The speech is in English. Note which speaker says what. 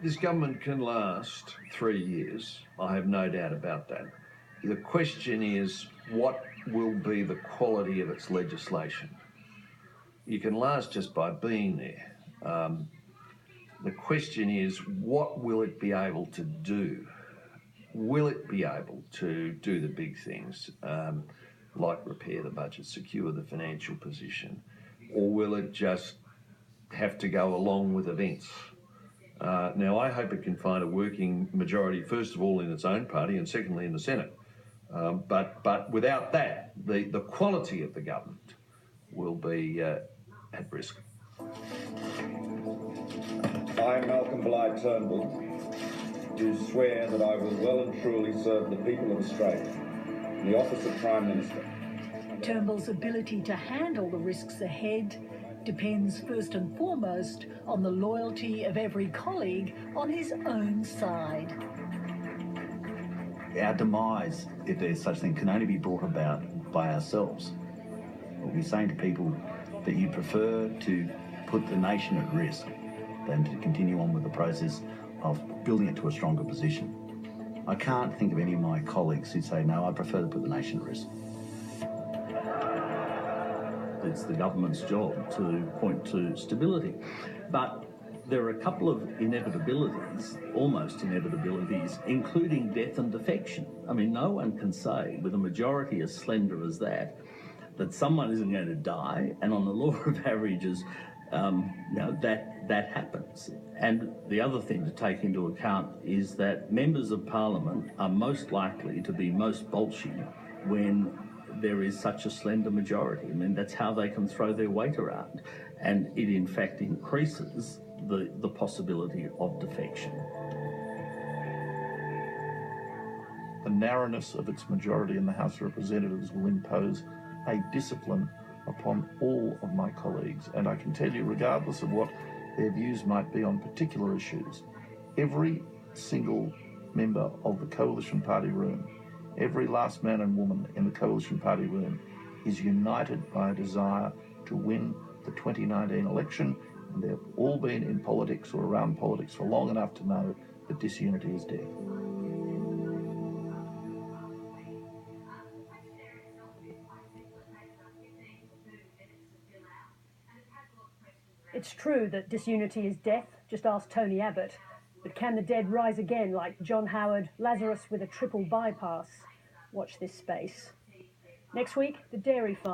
Speaker 1: This government can last 3 years. I have no doubt about that. The question is, what will be the quality of its legislation? You can last just by being there. The question is, what will it be able to do? Will it be able to do the big things, like repair the budget, secure the financial position, or will it just have to go along with events? Now, I hope it can find a working majority, first of all, in its own party and secondly in the Senate. But without that, the quality of the government will be at risk.
Speaker 2: I, Malcolm Bligh Turnbull, do swear that I will well and truly serve the people of Australia in the office of Prime Minister.
Speaker 3: Turnbull's ability to handle the risks ahead depends first and foremost on the loyalty of every colleague on his own side.
Speaker 4: Our demise, if there's such thing, can only be brought about by ourselves. We'll be saying to people that you prefer to put the nation at risk than to continue on with the process of building it to a stronger position. I can't think of any of my colleagues who'd say, no, I prefer to put the nation at risk.
Speaker 5: It's the government's job to point to stability. But there are a couple of inevitabilities, almost inevitabilities, including death and defection. I mean, no one can say, with a majority as slender as that someone isn't going to die, and on the law of averages, that happens. And the other thing to take into account is that members of parliament are most likely to be most bolshy when there is such a slender majority. I mean, that's how they can throw their weight around. And it, in fact, increases the possibility of defection.
Speaker 6: The narrowness of its majority in the House of Representatives will impose a discipline upon all of my colleagues. And I can tell you, regardless of what their views might be on particular issues, every single member of the Coalition Party room, every last man and woman in the Coalition Party room is united by a desire to win the 2019 election, and they've all been in politics or around politics for long enough to know that disunity is death.
Speaker 7: It's true that disunity is death, just ask Tony Abbott. But can the dead rise again like John Howard, Lazarus with a triple bypass? Watch this space. Next week, the dairy farm.